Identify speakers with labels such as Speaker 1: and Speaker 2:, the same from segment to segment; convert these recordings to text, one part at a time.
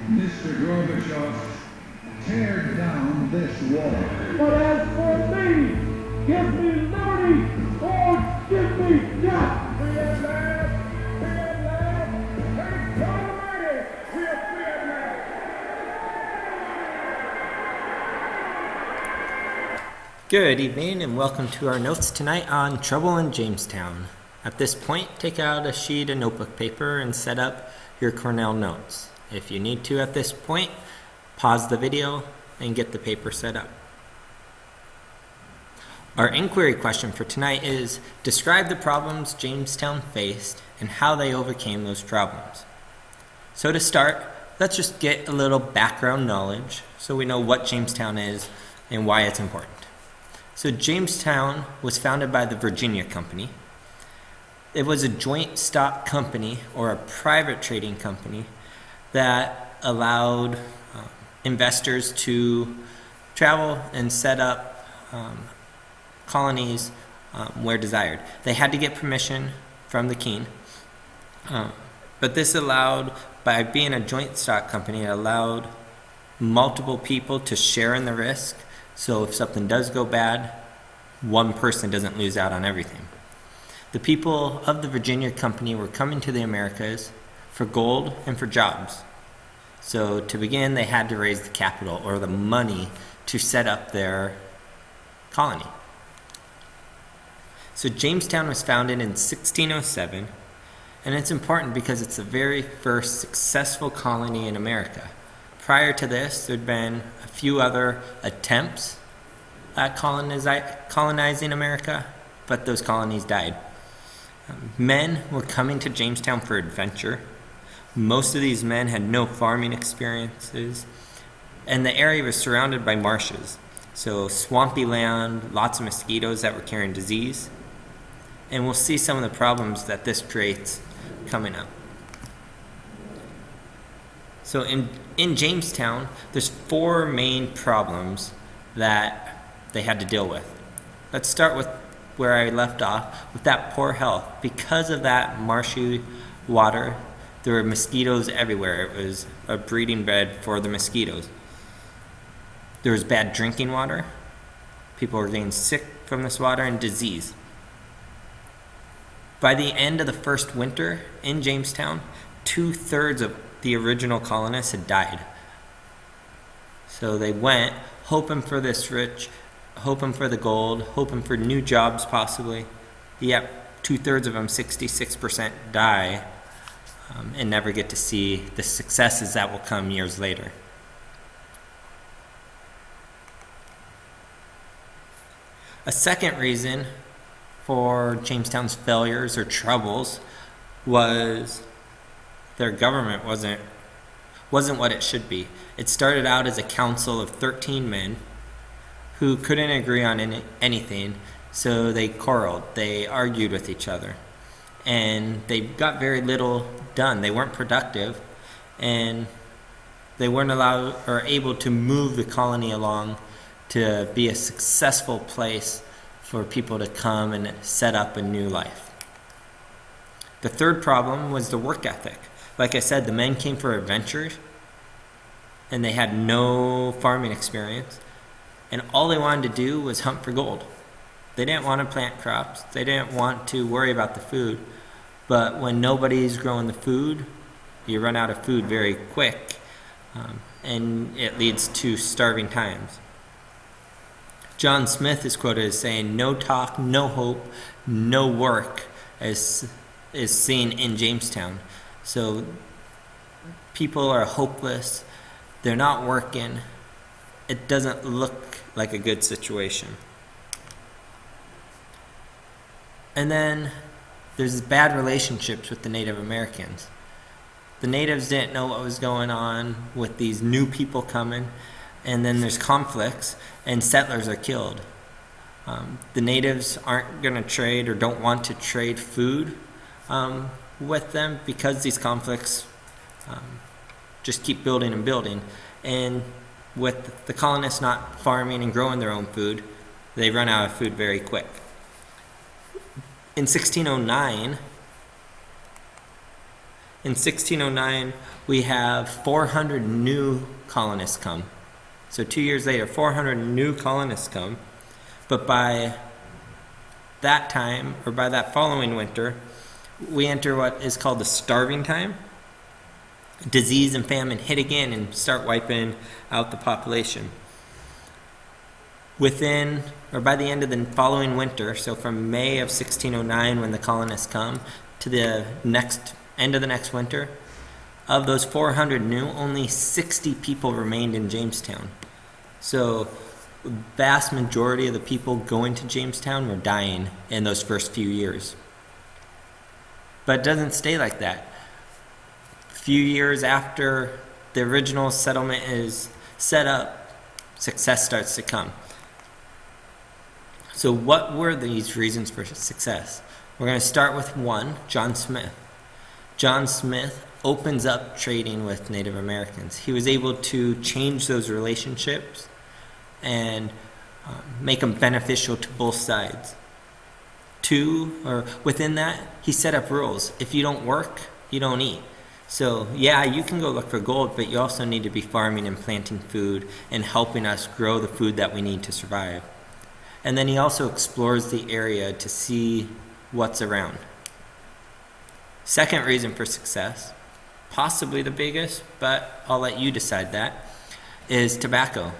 Speaker 1: Mr. Gorbachev, tear down this wall.
Speaker 2: But as for me, give me liberty or give me death. Free at last, free at last. Thank God Almighty, we are free at last.
Speaker 3: Good evening and welcome to our notes tonight on Trouble in Jamestown. At this point, take out a sheet of notebook paper and set up your Cornell notes. If you need to at this point, pause the video and get the paper set up. Our inquiry question for tonight is, describe the problems Jamestown faced and how they overcame those problems. So to start, let's just get a little background knowledge so we know what Jamestown is and why it's important. So Jamestown was founded by the Virginia Company. It was a joint stock company or a private trading company that allowed investors to travel and set up colonies where desired. They had to get permission from the king, but this allowed, by being a joint stock company, it allowed multiple people to share in the risk. So if something does go bad, one person doesn't lose out on everything. The people of the Virginia Company were coming to the Americas for gold and for jobs. So to begin, they had to raise the capital or the money to set up their colony. So Jamestown was founded in 1607, and it's important because it's the very first successful colony in America. Prior to this, there'd been a few other attempts at colonizing America, but those colonies died. Men were coming to Jamestown for adventure. Most of these men had no farming experiences, and the area was surrounded by marshes. So swampy land, lots of mosquitoes that were carrying disease, and we'll see some of the problems that this creates coming up. So in Jamestown, there's four main problems that they had to deal with. Let's start with where I left off, with that poor health. Because of that marshy water, there were mosquitoes everywhere. It was a breeding bed for the mosquitoes. There was bad drinking water. People were getting sick from this water, and disease. By the end of the first winter in Jamestown, 2/3 of the original colonists had died. So they went hoping for this rich, hoping for the gold, hoping for new jobs possibly. Yep, 2/3 of them, 66%, die and never get to see the successes that will come years later. A second reason for Jamestown's failures or troubles was their government wasn't what it should be. It started out as a council of 13 men who couldn't agree on anything, so they quarreled, they argued with each other, and they got very little done. They weren't productive, and they weren't allowed or able to move the colony along to be a successful place for people to come and set up a new life. The third problem was the work ethic. Like I said, the men came for adventures, and they had no farming experience, and all they wanted to do was hunt for gold. They didn't want to plant crops. They didn't want to worry about the food. But when nobody's growing the food, you run out of food very quick, and it leads to starving times. John Smith is quoted as saying, "No talk, no hope, no work," is seen in Jamestown. So people are hopeless. They're not working. It doesn't look like a good situation. And then there's bad relationships with the Native Americans. The natives didn't know what was going on with these new people coming, and then there's conflicts, and settlers are killed. The natives aren't going to trade or don't want to trade food with them because these conflicts just keep building and building. And with the colonists not farming and growing their own food, they run out of food very quick. In 1609, In 1609, we have 400 new colonists come. So 2 years later, 400 new colonists come. But by that time, or by that following winter, we enter what is called the starving time. Disease and famine hit again and start wiping out the population. Within, or by the end of the following winter, so from May of 1609 when the colonists come to the end of the next winter, of those 400 new, only 60 people remained in Jamestown. So the vast majority of the people going to Jamestown were dying in those first few years. But it doesn't stay like that. A few years after the original settlement is set up, success starts to come. So what were these reasons for success? We're going to start with one, John Smith. John Smith opens up trading with Native Americans. He was able to change those relationships and make them beneficial to both sides. Two, or within that, he set up rules. If you don't work, you don't eat. So yeah, you can go look for gold, but you also need to be farming and planting food and helping us grow the food that we need to survive. And then he also explores the area to see what's around. Second reason for success, possibly the biggest, but I'll let you decide that, is tobacco.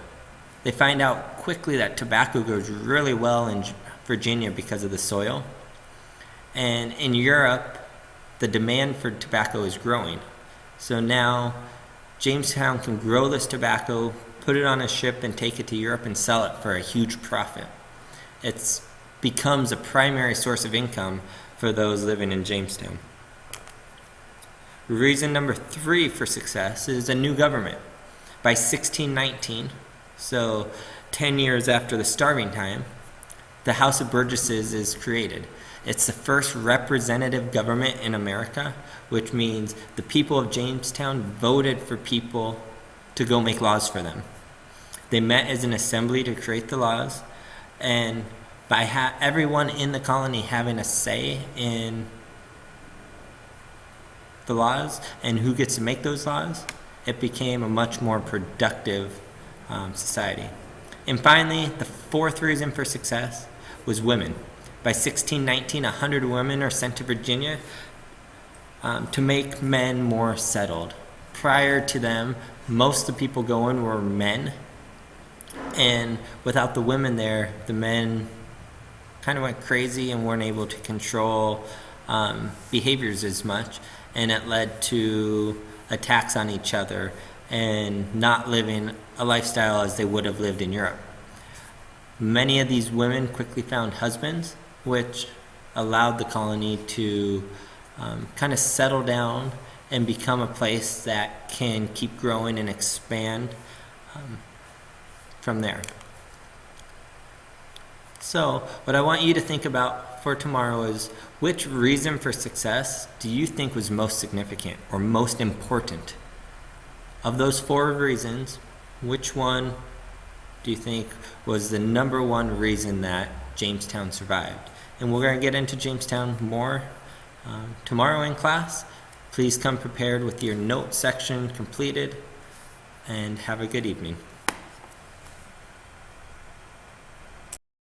Speaker 3: They find out quickly that tobacco grows really well in Virginia because of the soil. And in Europe, the demand for tobacco is growing. So now Jamestown can grow this tobacco, put it on a ship and take it to Europe and sell it for a huge profit. It becomes a primary source of income for those living in Jamestown. Reason number 3 for success is a new government. By 1619, so 10 years after the starving time, the House of Burgesses is created. It's the first representative government in America, which means the people of Jamestown voted for people to go make laws for them. They met as an assembly to create the laws, and by everyone in the colony having a say in the laws and who gets to make those laws, it became a much more productive society. And finally, the 4th reason for success was women. By 1619, 100 women are sent to Virginia to make men more settled. Prior to them, most of the people going were men. And without the women there, the men kind of went crazy and weren't able to control behaviors as much. And it led to attacks on each other and not living a lifestyle as they would have lived in Europe. Many of these women quickly found husbands, which allowed the colony to kind of settle down and become a place that can keep growing and expand from there. So what I want you to think about for tomorrow is, which reason for success do you think was most significant or most important? Of those 4 reasons, which one do you think was the number 1 reason that Jamestown survived? And we're going to get into Jamestown more tomorrow in class. Please come prepared with your note section completed, and have a good evening.